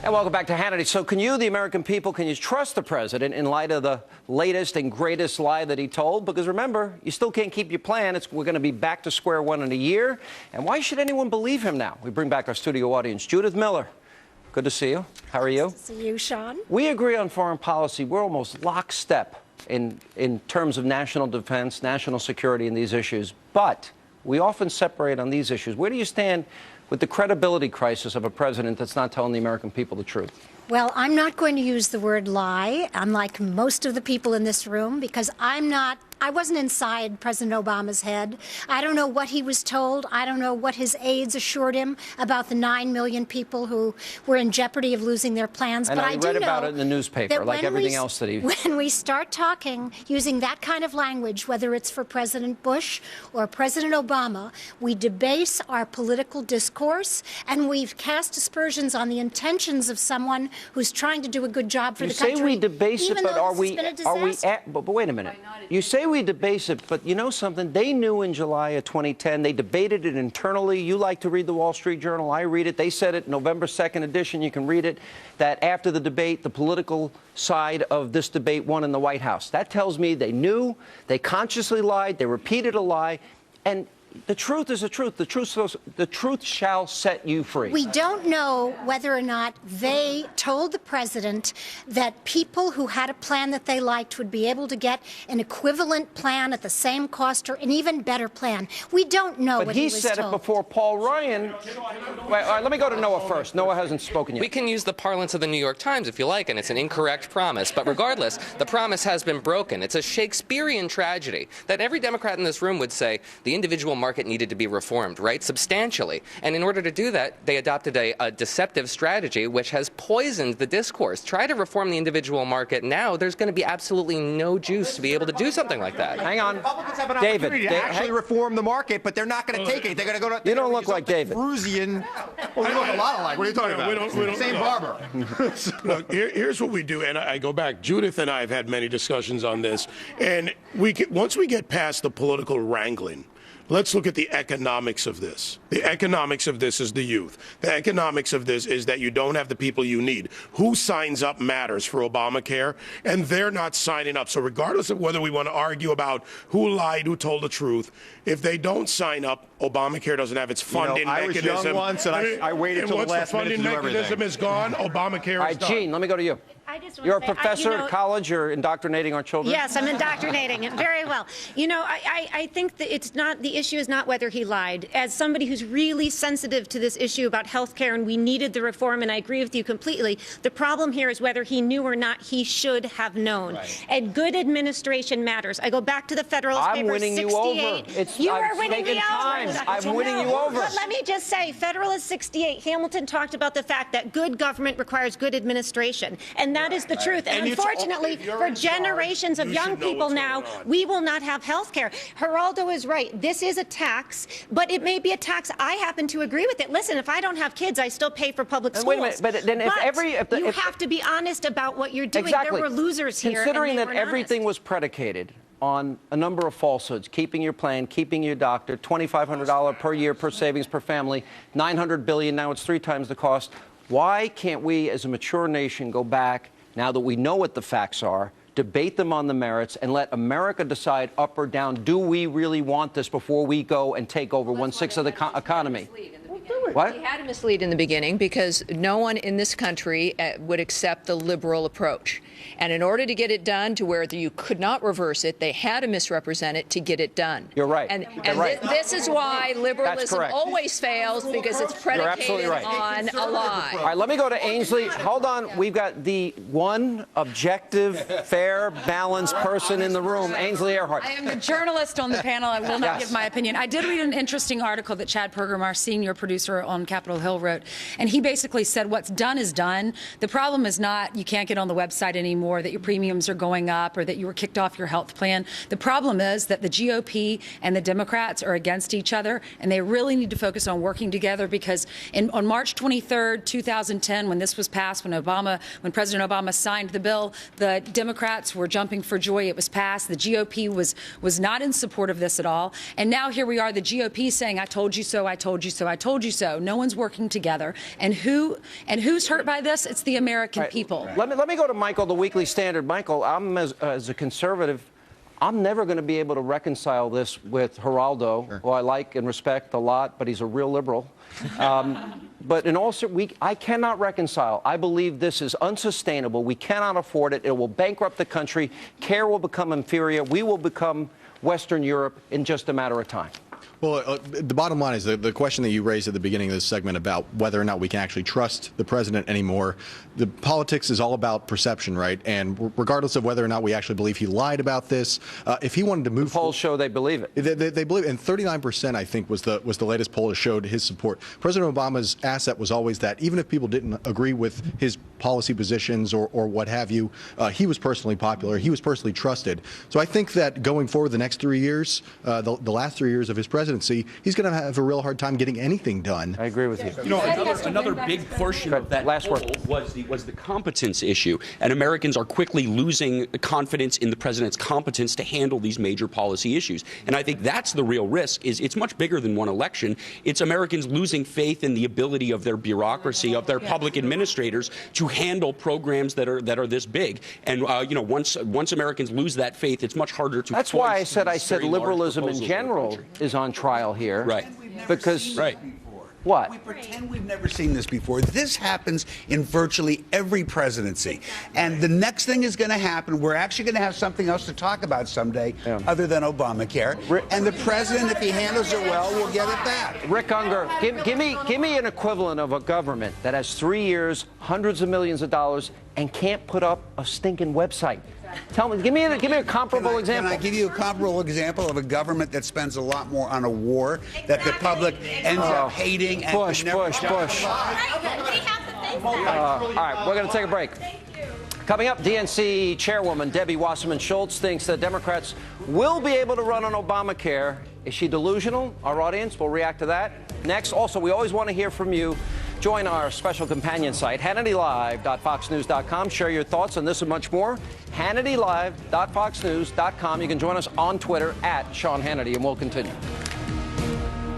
And welcome back to Hannity. So can you, the American people, can you trust the president in light of the latest and greatest lie that he told? Because remember, you still can't keep your plan. We're going to be back to square one in a year. And why should anyone believe him now? We bring back our studio audience. Judith Miller, good to see you. How are you? Nice to see you, Sean. We agree on foreign policy. We're almost lockstep in terms of national defense, national security, and these issues. But we often separate on these issues. Where do you stand with the credibility crisis of a president that's not telling the American people the truth? Well, I'm not going to use the word lie, unlike most of the people in this room, because I wasn't inside President Obama's head. I don't know what he was told. I don't know what his aides assured him about the 9 million people who were in jeopardy of losing their plans. And but I read about it in the newspaper, like everything else that he... When we start talking using that kind of language, whether it's for President Bush or President Obama, we debase our political discourse, and we've cast aspersions on the intentions of someone who's trying to do a good job for the country. You say we debase it, but are we but wait a minute. You say we debase it, but you know something? They knew in July of 2010. They debated it internally. You like to read the Wall Street Journal. I read it. They said it, November 2nd edition. You can read it, that after the debate, the political side of this debate won in the White House. That tells me they knew, they consciously lied, they repeated a lie, and the truth is the truth. The truth shall set you free. We don't know whether or not they told the president that people who had a plan that they liked would be able to get an equivalent plan at the same cost or an even better plan. We don't know what he was told. But he said it before Paul Ryan. Wait, all right, let me go to Noah first. Noah hasn't spoken yet. We can use the parlance of the New York Times if you like, and it's an incorrect promise. But regardless, the promise has been broken. It's a Shakespearean tragedy that every Democrat in this room would say the individual market needed to be reformed, right, substantially. And in order to do that, they adopted a deceptive strategy which has poisoned the discourse. Try to reform the individual market now, there's going to be absolutely no juice to be able to do something like that. Hang on. Republicans have an David, opportunity to actually reform the market, but they're not going to take it. They're going to go to... You don't look like David. Perusian. Well, we look a lot alike. What are you talking about? We don't Same barber. Look, here's what we do, and I go back. Judith and I have had many discussions on this, and once we get past the political wrangling, let's look at the economics of this. The economics of this is the youth. The economics of this is that you don't have the people you need. Who signs up matters for Obamacare, and they're not signing up. So regardless of whether we want to argue about who lied, who told the truth, if they don't sign up, Obamacare doesn't have its funding mechanism. I was young once, and I waited till the last minute to do everything. And once the funding mechanism is gone, Obamacare is done. All right, Gene, let me go to you. You're a professor at college. You're indoctrinating our children. Yes, I'm indoctrinating it very well. You know, I think that it's not, the issue is not whether he lied. As somebody who's really sensitive to this issue about health care, and we needed the reform, and I agree with you completely, the problem here is whether he knew or not. He should have known. Right. And good administration matters. I go back to the Federalist Papers, 68. I'm winning you over. You are winning me over. I'm winning you over. But let me just say, Federalist 68, Hamilton talked about the fact that good government requires good administration. And that is the truth. And unfortunately, for generations of young people now, we will not have health care. Geraldo is right. This is a tax, but it may be a tax. I happen to agree with it. Listen, if I don't have kids, I still pay for public schools. Wait a minute, but then you have to be honest about what you're doing. Exactly. There were losers here. Considering that everything was predicated on a number of falsehoods, keeping your plan, keeping your doctor, $2,500 per year per savings per family, $900 billion, now it's 3 times the cost. Why can't we, as a mature nation, go back, now that we know what the facts are, debate them on the merits, and let America decide up or down, do we really want this before we go and take over 1/6 of the economy? What? He had to mislead in the beginning because no one in this country would accept the liberal approach. And in order to get it done to where you could not reverse it, they had to misrepresent it to get it done. You're right. And right. This is why liberalism always fails, because it's predicated on a lie. All right, let me go to Ainsley. Hold on. We've got the one objective, fair, balanced person in the room, Ainsley Earhart. I am the journalist on the panel. I will not give my opinion. I did read an interesting article that Chad Pergram, our senior producer on Capitol Hill, wrote, and he basically said what's done is done. The problem is not you can't get on the website anymore, that your premiums are going up, or that you were kicked off your health plan. The problem is that the GOP and the Democrats are against each other, and they really need to focus on working together, because on March 23rd, 2010, when this was passed, when President Obama signed the bill, the Democrats were jumping for joy. It was passed. The GOP was not in support of this at all. And now here we are, the GOP saying, I told you so, I told you so, I told you so. so. No one's working together. And who's hurt by this? It's the American people. Let me go to Michael, the Weekly Standard. Michael, I'm as a conservative, I'm never going to be able to reconcile this with Geraldo, who I like and respect a lot, but he's a real liberal. But in all I cannot reconcile. I believe this is unsustainable. We cannot afford it. It will bankrupt the country. Care will become inferior. We will become Western Europe in just a matter of time. Well, the bottom line is the question that you raised at the beginning of this segment about whether or not we can actually trust the president anymore. The politics is all about perception, right? And regardless of whether or not we actually believe he lied about this, if he wanted to move, the polls show they believe it. They believe it. And 39%, I think, was the latest poll that showed his support. President Obama's asset was always that even if people didn't agree with his policy positions or what have you, he was personally popular. He was personally trusted. So I think that going forward the next 3 years, the last 3 years of his presidency, he's going to have a real hard time getting anything done. I agree with you. You know, another big portion of that poll was the competence issue, and Americans are quickly losing confidence in the president's competence to handle these major policy issues. And I think that's the real risk. It's much bigger than one election. It's Americans losing faith in the ability of their bureaucracy, of their public administrators, to handle programs that are this big. And you know, once Americans lose that faith, it's much harder to. That's why I said liberalism in general is on trial here. Right. Because What? We pretend we've never seen this before. This happens in virtually every presidency. And the next thing is going to happen. We're actually going to have something else to talk about someday other than Obamacare. And the president, if he handles it well, will get it back. Rick Unger, give me an equivalent of a government that has 3 years, hundreds of millions of dollars, and can't put up a stinking website. Tell me, give me a comparable example. Can I give you a comparable example of a government that spends a lot more on a war that the public ends up hating? And Bush. Okay, we have to face that. All right, we're going to take a break. Coming up, DNC Chairwoman Debbie Wasserman Schultz thinks that Democrats will be able to run on Obamacare. Is she delusional? Our audience will react to that. Next, also, we always want to hear from you. Join our special companion site, HannityLive.foxnews.com. Share your thoughts on this and much more. HannityLive.foxnews.com. You can join us on Twitter @Sean Hannity, and we'll continue.